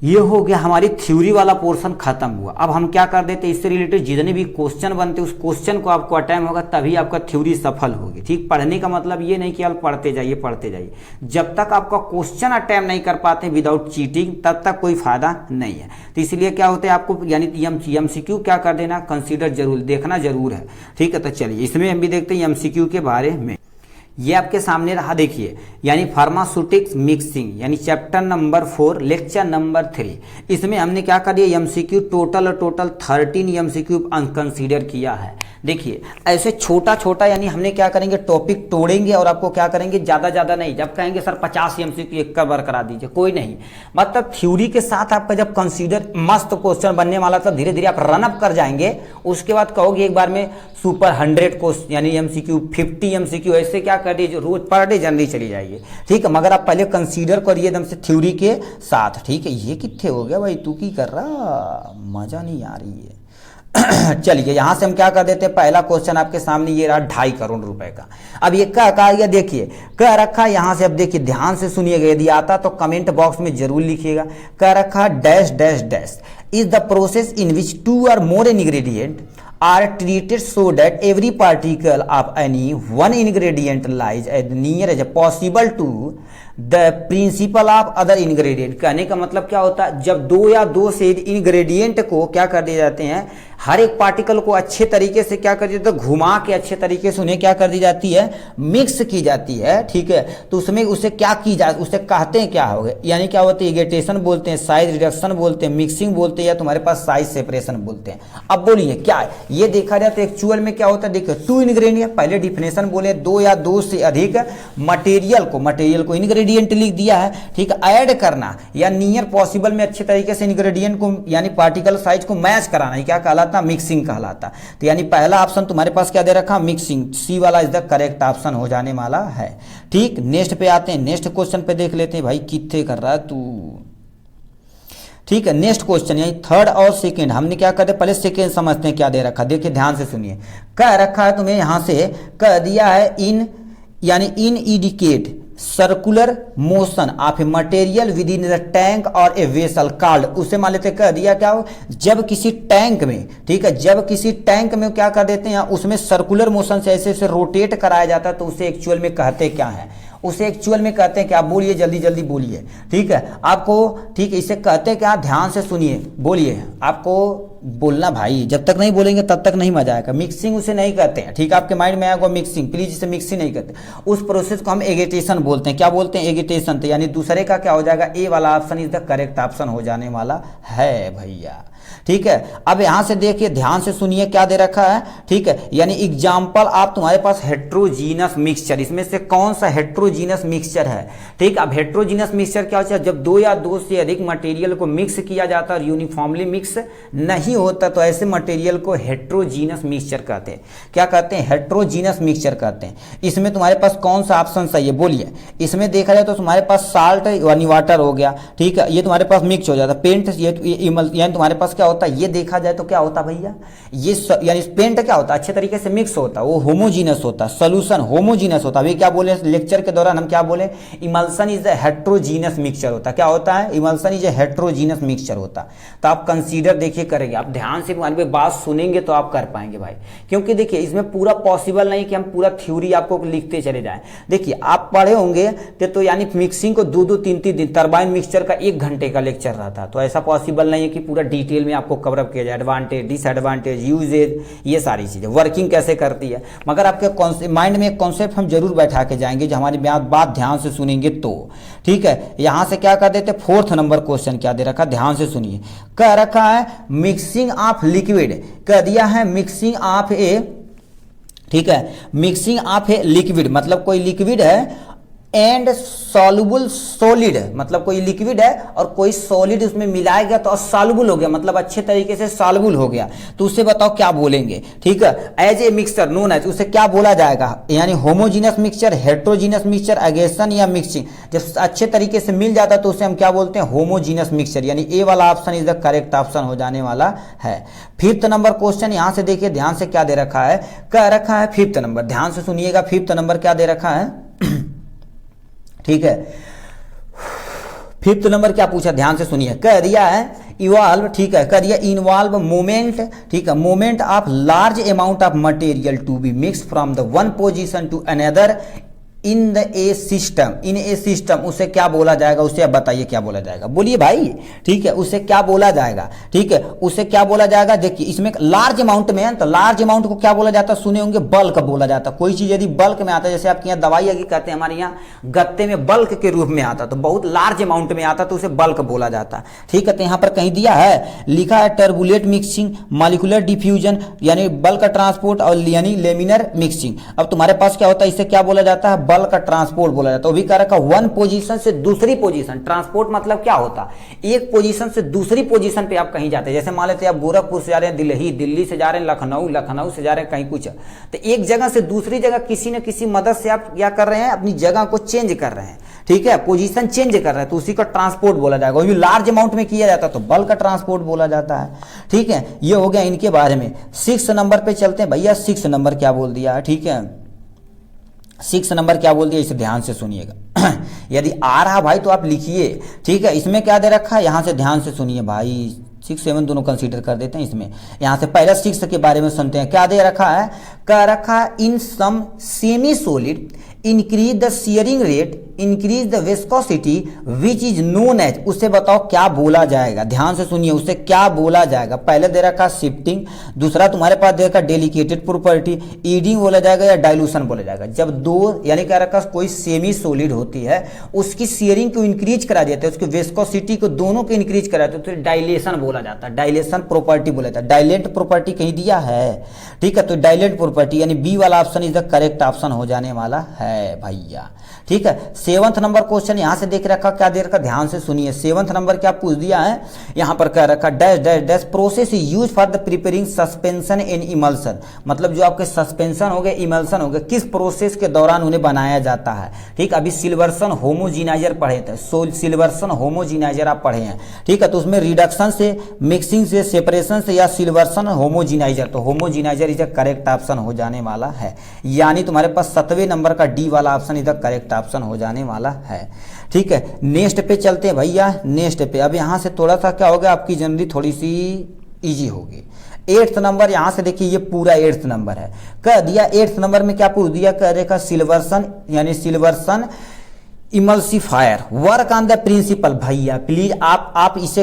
A: ये हो गया हमारी थ्योरी वाला पोर्शन खत्म हुआ। अब हम क्या कर देते हैं, इससे रिलेटेड जितने भी क्वेश्चन बनते उस क्वेश्चन को आपको अटेम्प्ट होगा तभी आपका थ्योरी सफल होगी। ठीक, पढ़ने का मतलब ये नहीं कि आप पढ़ते जाइए, जब तक आपका क्वेश्चन अटेम्प्ट नहीं कर पाते विदाउट चीटिंग तब तक कोई फायदा नहीं है। तो इसलिए क्या होता है, आपको यानी एमसीक्यू क्या कर देना, कंसीडर जरूर देखना जरूर है। ठीक है, तो चलिए इसमें हम भी देखते हैं एमसीक्यू के बारे में। ये आपके सामने रहा, देखिए यानी फार्मास्यूटिक्स मिक्सिंग यानी चैप्टर नंबर 4 लेक्चर नंबर 3। इसमें हमने क्या कर दिया, एमसीक्यू टोटल 13 एमसीक्यू कंसीडर किया है। देखिए ऐसे छोटा छोटा यानी हमने क्या करेंगे, टॉपिक तोड़ेंगे और आपको क्या करेंगे, ज़्यादा नहीं। जब कहेंगे सर 50 एमसीक्यू एक कवर करा दीजिए, कोई नहीं, मतलब थ्योरी के साथ आपका जब कंसीडर मस्त क्वेश्चन बनने वाला तो धीरे धीरे आप रनअप कर जाएंगे। उसके बाद कहोगे एक बार में सुपर 100 क्वेश्चन यानी एमसीक्यू 50 एमसीक्यू ऐसे क्या कर दीजिए, रोज पर डे जल्दी चली जाइए। ठीक है, मगर आप पहले कंसीडर करिए एकदम से थ्योरी के साथ। ठीक है, ये कितने हो गया भाई, तू की कर रहा, मजा नहीं आ रही है। चलिए यहां से हम क्या कर देते हैं, पहला क्वेश्चन आपके सामने ये रहा 2.5 करोड़ रुपए का। अब ये क्या कहा गया, देखिए कह रखा यहां से, अब देखिए ध्यान से सुनिएगा, यदि आता तो कमेंट बॉक्स में जरूर लिखिएगा। कह रखा dash dash dash is the process in which 2 or more ingredient are treated so that every particle of any one ingredient lies as near as possible to the principle of other ingredient। कहने का मतलब क्या होता है, जब 2 या 2 से ingredient को क्या कर दिए जाते हैं, हर एक पार्टिकल को अच्छे तरीके से क्या कर दिया जाता है, घुमा के अच्छे तरीके से उन्हें क्या कर दी जाती है, मिक्स की जाती है। ठीक है, तो उसमें उसे क्या की जाए, उसे कहते हैं क्या हो गए, यानी क्या होते हैं, एगिटेशन बोलते हैं, साइज रिडक्शन बोलते हैं, मिक्सिंग बोलते हैं, या तुम्हारे पास साइज सेपरेशन बोलते हैं। अब बोलिए क्या है ये, देखा जाए तो एक्चुअल में क्या होता है, देखिए 2 इंग्रेडिएंट, पहले डिफिनेशन बोले 2 या 2 से अधिक मटेरियल को इंग्रेडिएंट लिख दिया है। ठीक है, ऐड करना या नियर पॉसिबल में अच्छे तरीके से इंग्रेडिएंट को यानी पार्टिकल साइज को मैच कराना, क्या कहलाता, मिक्सिंग कहलाता। तो यानी पहला ऑप्शन तुम्हारे पास क्या दे रखा, मिक्सिंग, सी वाला इज द करेक्ट ऑप्शन हो जाने वाला है। ठीक, नेक्स्ट पे आते हैं, नेक्स्ट क्वेश्चन पे देख लेते हैं। भाई कितने कर रहा है तू। ठीक है, नेक्स्ट क्वेश्चन यानी थर्ड और सेकंड, हमने क्या करते, पहले सेकंड समझते हैं क्या दे रखा। देखिए ध्यान से सुनिए, कह रखा है तुम्हें यहां से, कह दिया है इन यानी in indicate circular motion of a material within the tank और ए वेसल कॉल्ड, उसे मान लेते कह दिया क्या हो, जब किसी टैंक में, ठीक है, जब किसी टैंक में क्या कर देते हैं, उसमें सर्कुलर मोशन से ऐसे ऐसे रोटेट कराया जाता है, तो उसे एक्चुअल में कहते क्या है, उसे एक्चुअल में कहते हैं क्या, बोलिए जल्दी जल्दी बोलिए। ठीक है आपको, ठीक है, इसे कहते हैं क्या, ध्यान से सुनिए, बोलिए, आपको बोलना भाई, जब तक नहीं बोलेंगे तब तक नहीं मजा आएगा। मिक्सिंग उसे नहीं कहते हैं, ठीक है, आपके माइंड में आएगा मिक्सिंग, प्लीज इसे मिक्सिंग नहीं कहते, उस प्रोसेस को हम एगिटेशन बोलते हैं। क्या बोलते हैं, एगिटेशन। तो यानी दूसरे का क्या हो जाएगा, ए वाला option is the correct option हो जाने वाला है भैया। ठीक है, अब यहां से देखिए ध्यान से सुनिए क्या दे रखा है। ठीक है, यानी एग्जाम्पल आप तुम्हारे पास हेट्रोजीनस मिक्सचर, इसमें से कौन सा हेट्रोजीनस मिक्सचर है। ठीक, अब हेट्रोजीनस मिक्सचर क्या होता है, जब 2 या 2 से अधिक मटेरियल को मिक्स किया जाता है और यूनिफॉर्मली मिक्स नहीं नहीं होता तो ऐसे मटेरियल को हेट्रोजीनस मिक्सचर कहते हैं। क्या कहते हैं? हेट्रोजीनस मिक्सचर कहते हैं। इसमें तुम्हारे पास कौन सा ऑप्शन सही है बोलिए? इसमें देखा जाए तो तुम्हारे पास साल्ट यानी वाटर हो गया, ठीक है, ये तुम्हारे पास मिक्स हो जाता है। पेंट यानी तुम्हारे पास क्या होता है, ये देखा जाए तो क्या होता है भैया, ये यानी पेंट क्या होता है, अच्छे तरीके से मिक्स होता है, वो होमोजीनस होता है, सोल्यूशन होमोजीनस होता है। अभी क्या बोले लेक्चर के दौरान, हम क्या बोले, emulsion is a heterogeneous mixture होता है। क्या होता है? Emulsion is a heterogeneous mixture होता है। तो आप कंसीडर देखिए करेंगे, आप ध्यान से हमारी बात सुनेंगे तो आप कर पाएंगे भाई, क्योंकि देखिए इसमें पूरा पॉसिबल नहीं कि हम पूरा थ्योरी आपको लिखते चले जाएं। देखिए आप पढ़े होंगे तो यानी मिक्सिंग को 2-2 3-3 दिन टरबाइन मिक्सचर का 1 घंटे का लेक्चर रहा था, तो ऐसा पॉसिबल नहीं है कि पूरा डिटेल में आपको कवर अप किया जाए, एडवांटेज डिसएडवांटेज यूजेज ये सारी चीजें, वर्किंग कैसे करती है। मगर आपके माइंड में एक कॉन्सेप्ट हम जरूर बैठा के जाएंगे, जो हमारी बात ध्यान से सुनेंगे तो ठीक है। यहां से क्या कर देते, 4th नंबर क्वेश्चन क्या दे रखा, ध्यान से सुनिए। कह रखा है मिक्सिंग ऑफ लिक्विड, कह दिया है मिक्सिंग ऑफ ए, ठीक है, मिक्सिंग ऑफ ए लिक्विड मतलब कोई लिक्विड है एंड सॉल्युबल सॉलिड, मतलब कोई लिक्विड है और कोई सॉलिड उसमें मिलाया गया तो सॉल्युबल हो गया, मतलब अच्छे तरीके से सॉल्युबल हो गया, तो उससे बताओ क्या बोलेंगे, ठीक है। As a mixture known as, उसे क्या बोला जाएगा, यानी homogeneous mixture, heterogeneous mixture, agitation या मिक्सिंग। जब अच्छे तरीके से मिल जाता तो उसे हम क्या बोलते हैं, होमोजीनस मिक्सचर, यानी ए वाला option is the correct option हो जाने वाला है। 5th नंबर क्वेश्चन यहां से देखिए ध्यान से क्या दे रखा है, कह रखा है 5th नंबर, ध्यान से सुनिएगा, 5th नंबर क्या दे रखा है, ठीक है। 5th नंबर क्या पूछा, ध्यान से सुनिए, कह दिया है इवॉल्व, ठीक है, कह दिया इन्वॉल्व मोमेंट, ठीक है, moment of large amount of material to be mix from the one position to another in the a system, in a system, उसे क्या बोला जाएगा, उसे अब बताइए क्या बोला जाएगा, बोलिए भाई, ठीक है, उसे क्या बोला जाएगा, ठीक है, उसे क्या बोला जाएगा। देखिए इसमें लार्ज अमाउंट में है तो लार्ज अमाउंट को क्या बोला जाता है, सुने होंगे बल्क बोला जाता है। कोई चीज यदि बल्क में आता है, जैसे आपके यहाँ दवाई अगी कहते हैं, हमारे यहाँ गत्ते में बल्क के रूप में आता, तो बहुत लार्ज अमाउंट में आता तो उसे बल्क बोला जाता, ठीक है। तो यहाँ पर कहीं दिया है, लिखा है टर्बुलेंट मिक्सिंग, मॉलिक्यूलर डिफ्यूजन यानी बल्क ट्रांसपोर्ट और यानी लेमिनर मिक्सिंग। अब तुम्हारे पास क्या होता है, इसे क्या बोला जाता है, बल्क का ट्रांसपोर्ट बोला जाता है। वो भी कह रखा वन पोजीशन से दूसरी पोजीशन, ट्रांसपोर्ट मतलब क्या होता, एक पोजीशन से दूसरी पोजीशन पे आप कहीं जाते हैं, जैसे मान लेते हैं आप गोरखपुर से जा रहे हैं दिल्ली, दिल्ली से जा रहे हैं लखनऊ, लखनऊ से जा रहे हैं कहीं कुछ, तो एक जगह से दूसरी जगह किसी न किसी मदद से आप क्या कर रहे हैं, अपनी जगह को चेंज कर रहे हैं, ठीक है, पोजीशन चेंज कर रहे हैं, तो उसी का ट्रांसपोर्ट बोला जाएगा। वो भी लार्ज अमाउंट में किया जाता है तो बल्क का ट्रांसपोर्ट बोला जाता है, ठीक है। ये हो गया इनके बारे में। 6 नंबर पे चलते हैं भैया, 6 नंबर क्या बोल दिया, ठीक है, 6 नंबर क्या बोल दिया, इसे ध्यान से सुनिएगा। यदि आ रहा भाई तो आप लिखिए, ठीक है। इसमें क्या दे रखा है, यहां से ध्यान से सुनिए भाई, 6, 7 दोनों कंसीडर कर देते हैं इसमें। यहां से पहले 6 के बारे में सुनते हैं, क्या दे रखा है, कह रखा है in some semi solid increase the shearing rate, increase the viscosity which is known as, उससे बताओ क्या बोला जाएगा, ध्यान से सुनिए, उससे क्या बोला जाएगा। पहले दे रखा शिफ्टिंग, दूसरा तुम्हारे पास दे रखा डेलिकेटेड प्रॉपर्टी, ईडिंग बोला जाएगा या डाइल्यूशन बोला जाएगा। जब दो यानी क्या रखा, कोई सेमी सोलिड होती है उसकी शियरिंग को इंक्रीज करा देते हैं, उसकी विस्कोसिटी को दोनों को इंक्रीज करा देते हैं, तो डाइलेशन बोला जाता है, डाइलेशन प्रॉपर्टी बोला जाता है। डाइलेंट प्रॉपर्टी कहीं दिया है, ठीक है, तो डाइलेंट प्रॉपर्टी यानी बी वाला option is the correct option हो जाने वाला है भैया, ठीक है। 7th नंबर क्वेश्चन यहां से देख रखा, क्या दे रखा, ध्यान से सुनिए। 7th नंबर क्या पूछ दिया है, यहां पर कह रखा dash dash dash process use for the preparing suspension in emulsion, मतलब जो आपके सस्पेंशन हो गए, इमल्सन हो गए, किस प्रोसेस के दौरान उन्हें बनाया जाता है, ठीक। अभी सिल्वर्सन होमोजिनाइजर पढ़े थे, सिल्वर्सन होमोजिनाइजर आप पढ़े हैं, ठीक है, तो उसमें रिडक्शन से, मिक्सिंग से, सेपरेशन से या सिल्वर्सन होमोजिनाइजर, तो होमोजिनाइजर इज करेक्ट ऑप्शन हो जाने वाला है, यानी तुम्हारे पास 7वें नंबर का डी वाला ऑप्शन इधर करेक्ट ऑप्शन हो जाने वाला है, ठीक है। नेक्स्ट पे चलते हैं भैया, नेक्स्ट पे। अब यहां से थोड़ा सा क्या होगा, आपकी जनरली थोड़ी सी इजी होगी। 8th नंबर यहां से देखिए, ये पूरा 8th नंबर है, कह दिया 8th नंबर में क्या पूछ दिया, कह देखा सिल्वर्सन यानी Silverson emulsifier work on the principle. भैया प्लीज आप इसे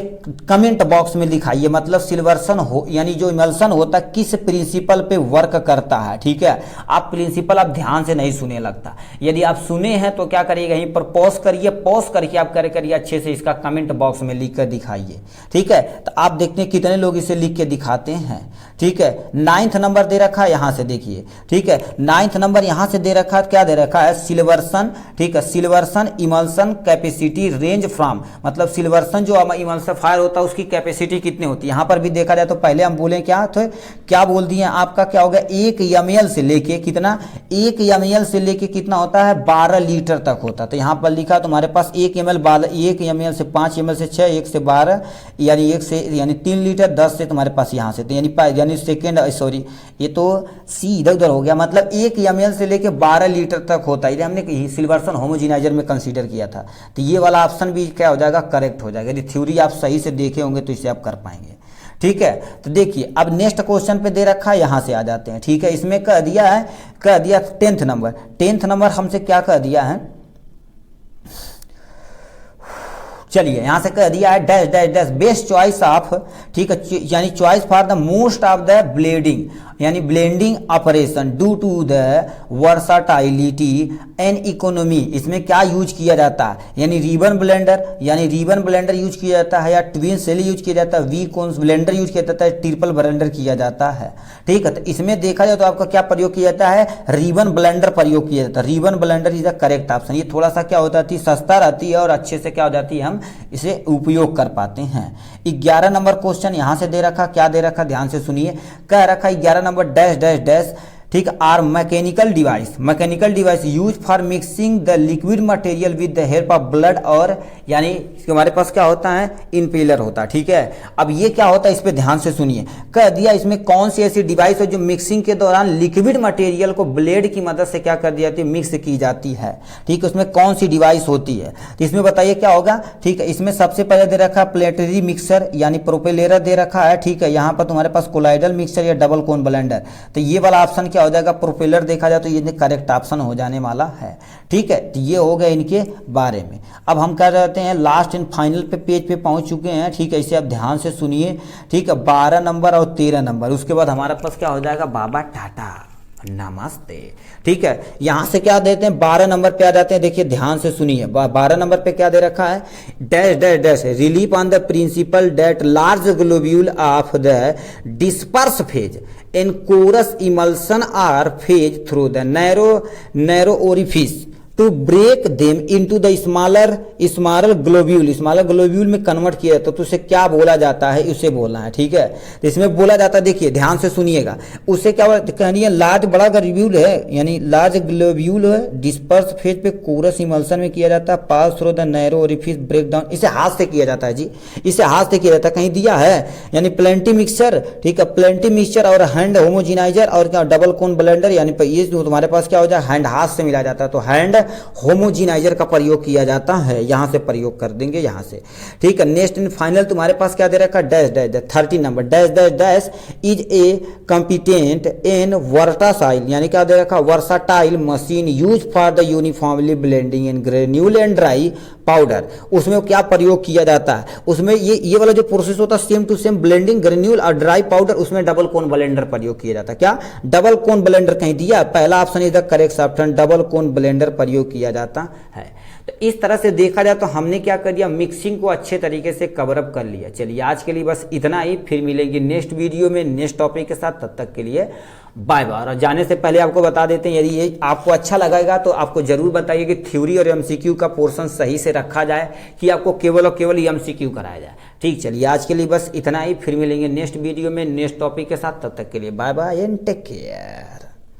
A: कमेंट बॉक्स में दिखाइए, मतलब सिल्वर्सन हो यानी जो इमल्सन होता है किस प्रिंसिपल पे वर्क करता है, ठीक है। आप प्रिंसिपल आप ध्यान से नहीं सुने लगता, यदि आप सुने हैं तो क्या करिएगा, यहीं पर पॉज करिए, पॉज करके आप करिए अच्छे से इसका कमेंट बॉक्स में लिख कर दिखाइए, ठीक है। तो आप देखते हैं कितने लोग इसे लिख के दिखाते हैं, ठीक है। 9th नंबर दे रखा है, यहां से देखिए, ठीक है, 9th नंबर यहां से दे रखा है, क्या दे रखा है, सिल्वर्सन, ठीक है, सिल्वर्सन सिल्वर्सन इमल्सन कैपेसिटी रेंज फ्रॉम, मतलब सिल्वर्सन जो इमल्सिफायर होता है उसकी कैपेसिटी कितनी होती है। यहाँ पर भी देखा जाए तो पहले हम बोले क्या तो क्या बोल दिए आपका क्या होगा 1 ml से लेके कितना 1 ml से लेके कितना होता है 12 लीटर तक होता है। तो यहाँ पर लिखा तुम्हारे पास 1 ml से 5 ml से 6 1 से 12 यानी 1 से यानी 3 लीटर 10 से तुम्हारे पास यहाँ से तो यानी सेकेंड सॉरी ये तो सी इधर उधर हो गया, मतलब 1 ml से लेके 12 लीटर तक होता है। हमने सिल्वर्सन होमोजेनाइजर में कंसीडर किया था, तो ये वाला ऑप्शन भी क्या हो जाएगा करेक्ट हो जाएगा। यदि थ्योरी आप सही से देखे होंगे तो इसे आप कर पाएंगे। ठीक है, तो देखिए अब नेक्स्ट क्वेश्चन पे दे रखा है, यहां से आ जाते हैं। ठीक है, इसमें कह दिया 10th नंबर हमसे क्या कह दिया है, चलिए यहां से कह दिया है dash dash dash best choice of, ठीक है, यानी choice for the most of the blending यानी blending operation due to the versatility and economy. इसमें क्या यूज किया जाता है, यानी रिबन ब्लेंडर यूज किया जाता है, या ट्विन सेल यूज किया जाता है, वी कोन्स ब्लेंडर यूज किया जाता है, ट्रिपल ब्लेंडर किया जाता है। ठीक है, तो इसमें देखा जाए तो आपका क्या प्रयोग किया जाता है, रिबन ब्लेंडर प्रयोग किया जाता है। Ribbon blender is the correct option. ये थोड़ा सा क्या होता है सस्ता रहती है और अच्छे से क्या हो जाती है हम इसे उपयोग कर पाते हैं। 11 नंबर क्वेश्चन यहां से दे रखा, क्या दे रखा ध्यान से सुनिए, कह रखा 11 नंबर डैश डैश डैश, ठीक, are mechanical device use for mixing the liquid material with the help of blade, और यानी हमारे पास क्या होता है इम्पेलर होता है। ठीक है, अब ये क्या होता है इस पे ध्यान से सुनिए, कह दिया इसमें कौन सी ऐसी डिवाइस है जो मिक्सिंग के दौरान लिक्विड मटेरियल को ब्लेड की मदद से क्या कर दी जाती है मिक्स की जाती है। ठीक है, उसमें कौन सी डिवाइस होती है, तो इसमें बताइए क्या होगा। ठीक है, इसमें सबसे पहले दे रखा प्लेटरी मिक्सर यानी प्रोपेलर दे रखा है। ठीक है, यहाँ पर तुम्हारे पास कोलाइडल मिक्सर या डबल कोन ब्लेंडर, तो ये वाला ऑप्शन क्या हो जाएगा प्रोपेलर देखा जाए तो ये करेक्ट ऑप्शन हो जाने वाला है। ठीक है, तो ये हो गया इनके बारे में। अब हम कर रहते हैं लास्ट एंड फाइनल पे पेज पे पहुंच चुके हैं। ठीक है, इसे आप ध्यान से सुनिए। ठीक है, 12 नंबर और 13 नंबर, उसके बाद हमारे पास क्या हो जाएगा बाबा टाटा नमस्ते। ठीक है, यहां से क्या देते हैं 12 नंबर पे आ जाते हैं। देखिए ध्यान से सुनिए, 12 नंबर पे क्या दे रखा है dash dash dash relief on the principle that large globule of the disperse phase in coarse emulsion are phase through the narrow orifice to break them into the smaller globule में convert किया जाता है। तो उसे क्या बोला जाता है उसे बोलना है। ठीक है, तो इसमें बोला जाता है, देखिए ध्यान से सुनिएगा, उसे क्या कहनी है लार्ज बड़ा ग्लोब्यूल है यानी लार्ज ग्लोब्यूल है डिस्पर्स फेज पे कोरस इमल्सन में किया जाता है, pass through the narrow orifice break down. इसे हाथ से किया जाता है जी, इसे हाथ से किया जाता है, कहीं दिया है यानी प्लेंटी मिक्सचर। ठीक है, प्लेंटी मिक्सचर और हैंड होमोजेनाइजर और क्या डबल कोन ब्लेंडर, यानी ये जो तुम्हारे पास क्या हो जाए हैंड हाथ से मिला जाता है, तो हैंड होमोजेनाइजर का प्रयोग किया जाता है, यहां से प्रयोग कर देंगे यहां से। ठीक है, नेक्स्ट एंड फाइनल तुम्हारे पास क्या दे रखा dash dash 30 number dash dash dash is a competent in versatile यानी क्या दे रखा versatile machine use for the uniformly blending in granule and dry powder. उसमें क्या प्रयोग किया जाता है, उसमें ये वाला जो प्रोसेस होता है same to same blending granule और ड्राई पाउडर, उसमें डबल कोन ब्लेंडर प्रयोग किया जाता है। क्या डबल कोन ब्लेंडर कहीं दिया, पहला option is the correct option, double cone blender प्रयोग किया जाता है। तो इस तरह से देखा जाए तो हमने क्या कर दिया मिक्सिंग को अच्छे तरीके से कवर अप कर लिया। चलिए आज के लिए बस इतना ही, फिर मिलेंगे नेक्स्ट वीडियो में नेक्स्ट टॉपिक के साथ, तब तक के लिए बाय बाय। और जाने से पहले आपको बता देते हैं, यदि ये आपको अच्छा लगेगा तो आपको जरूर बताइए कि थ्योरी और एमसीक्यू का पोर्शन सही से रखा जाए कि आपको केवल और केवल एमसीक्यू कराया जाए। ठीक, चलिए आज के लिए बस इतना ही, फिर मिलेंगे नेक्स्ट वीडियो में नेक्स्ट टॉपिक के साथ, तब तक के लिए bye bye and take care.